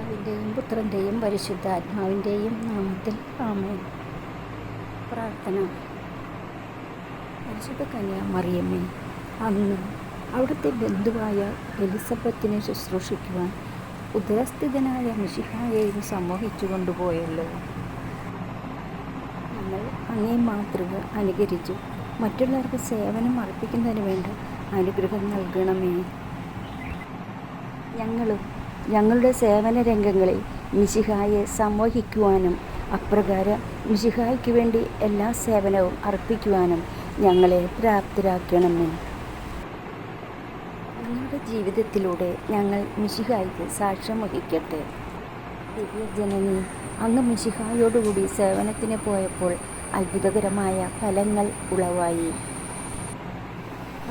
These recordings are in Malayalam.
പിതാവിൻ്റെയും പുത്രൻ്റെയും പരിശുദ്ധാത്മാവിൻ്റെയും നാമത്തിൽ ആമേൻ. പ്രാർത്ഥന. പരിശുദ്ധ കന്യാമറിയമേ, അന്ന് അവിടുത്തെ ബന്ധുവായ എലിസബത്തിനെ ശുശ്രൂഷിക്കുവാൻ ഉദരസ്ഥിതനായ മിശിഹായെയും സമൂഹിച്ചു കൊണ്ടുപോയല്ലോ. നമ്മൾ അങ്ങേ മാതൃക അനുകരിച്ചു മറ്റുള്ളവർക്ക് സേവനം അർപ്പിക്കുന്നതിന് വേണ്ട അനുഗ്രഹം നൽകണമേ. ഞങ്ങളുടെ സേവന രംഗങ്ങളിൽ മിശിഹായെ സമൂഹിക്കുവാനും അപ്രകാരം മിശിഹായ്ക്ക് വേണ്ടി എല്ലാ സേവനവും അർപ്പിക്കുവാനും ഞങ്ങളെ പ്രാപ്തരാക്കണമേ. ഞങ്ങളുടെ ജീവിതത്തിലൂടെ ഞങ്ങൾ മിശിഹായ്ക്ക് സാക്ഷ്യം വഹിക്കട്ടെ. ദിവ്യജനനി, അങ്ങ് മിശിഹായോടുകൂടി സേവനത്തിന് പോയപ്പോൾ അത്ഭുതകരമായ ഫലങ്ങൾ ഉളവായി.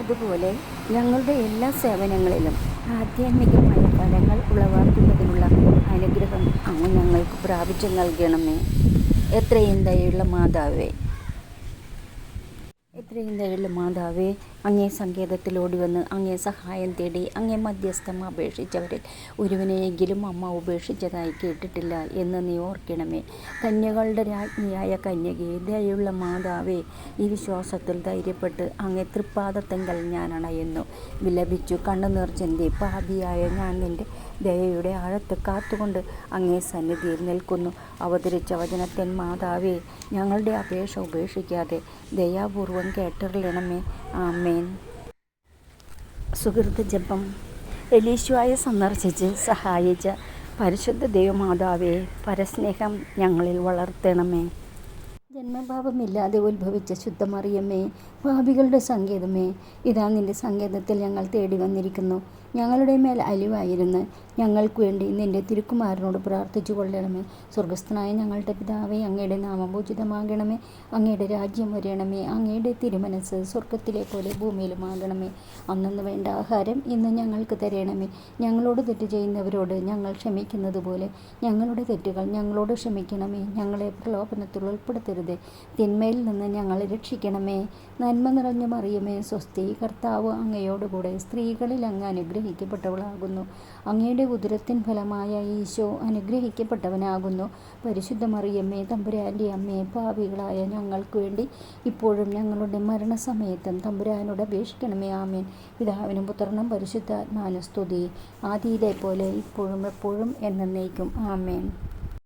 അതുപോലെ ഞങ്ങളുടെ എല്ലാ സേവനങ്ങളിലും ആധ്യാത്മികമായ ഫലങ്ങൾ ഉളവാക്കുന്നതിനുള്ള അനുഗ്രഹം അങ്ങ് ഞങ്ങൾക്ക് പ്രാപിച്ചു നൽകണമേ. എത്രയും ദയുള്ള മാതാവേ, അങ്ങേ സങ്കേതത്തിലോടി വന്ന് അങ്ങേ സഹായം തേടി അങ്ങേ മധ്യസ്ഥം അപേക്ഷിച്ചവരിൽ ഒരുവനെയെങ്കിലും അമ്മ ഉപേക്ഷിച്ചതായി കേട്ടിട്ടില്ല എന്ന് നീ ഓർക്കണമേ. കന്യകളുടെ രാജ്ഞിയായ കന്യകേ, ദയുള്ള മാതാവേ, ഈ വിശ്വാസത്തിൽ ധൈര്യപ്പെട്ട് അങ്ങേ തൃപ്പാദത്തെങ്കൽ ഞാൻ അണയുന്നു. വിലപിച്ചു കണ്ണുനീർ ചിന്തി പാപിയായ ഞാൻ നിൻ്റെ ദയയുടെ ആഴത്ത് കാത്തുകൊണ്ട് അങ്ങേ സന്നിധിയിൽ നിൽക്കുന്നു. അവതരിച്ച വചനത്തിൻ മാതാവേ, ഞങ്ങളുടെ അപേക്ഷ ഉപേക്ഷിക്കാതെ ദയാപൂർവം കേട്ടറിയണമേ. ആമേൻ. സുഹൃത്ത് ജപം. എലീശുവായെ സന്ദർശിച്ച് സഹായിച്ച പരിശുദ്ധ ദൈവമാതാവേ, പരസ്നേഹം ഞങ്ങളിൽ വളർത്തണമേ. ജന്മഭാവമില്ലാതെ ഉത്ഭവിച്ച ശുദ്ധമറിയമേ, പാപികളുടെ സങ്കേതമേ, ഇതാ നിൻ്റെ സങ്കേതത്തിൽ ഞങ്ങൾ തേടി വന്നിരിക്കുന്നു. ഞങ്ങളുടെ മേൽ അലിവായിരുന്ന് ഞങ്ങൾക്ക് വേണ്ടി നിൻ്റെ തിരുക്കുമാരനോട് പ്രാർത്ഥിച്ചു കൊള്ളണമേ. സ്വർഗസ്ഥനായ ഞങ്ങളുടെ പിതാവേ, അങ്ങയുടെ നാമം പൂജിതമാകണമേ. അങ്ങയുടെ രാജ്യം വരണമേ. അങ്ങയുടെ തിരുമനസ് സ്വർഗത്തിലെ പോലെ ഭൂമിയിലുമാകണമേ. അന്നന്ന് വേണ്ട ആഹാരം ഇന്ന് ഞങ്ങൾക്ക് തരണമേ. ഞങ്ങളോട് തെറ്റ് ചെയ്യുന്നവരോട് ഞങ്ങൾ ക്ഷമിക്കുന്നത് പോലെ ഞങ്ങളുടെ തെറ്റുകൾ ഞങ്ങളോട് ക്ഷമിക്കണമേ. ഞങ്ങളെ പ്രലോഭനത്തിൽ ഉൾപ്പെടുത്തരുതേ, തിന്മയിൽ നിന്ന് ഞങ്ങളെ രക്ഷിക്കണമേ. നന്മ നിറഞ്ഞ മറിയമേ, സ്വസ്തി, കർത്താവ് അങ്ങയോടുകൂടെ സ്ത്രീകളിൽ അങ്ങ് അനുഗ്രഹിക്കപ്പെട്ടവളാകുന്നു. അങ്ങയുടെ ഉദരത്തിൻ ഫലമായ ഈശോ അനുഗ്രഹിക്കപ്പെട്ടവനാകുന്നു. പരിശുദ്ധ മറിയമ്മേ, തമ്പുരാൻ്റെ അമ്മേ, പാപികളായ ഞങ്ങൾക്ക് വേണ്ടി ഇപ്പോഴും ഞങ്ങളുടെ മരണസമയത്തും തമ്പുരാനോട് അപേക്ഷിക്കണമേ. ആമേൻ. പിതാവിനും പുത്രനും പരിശുദ്ധാത്മാവിനും സ്തുതി, ആദിയിലെ പോലെ ഇപ്പോഴും എപ്പോഴും എന്നേക്കും. ആമേൻ.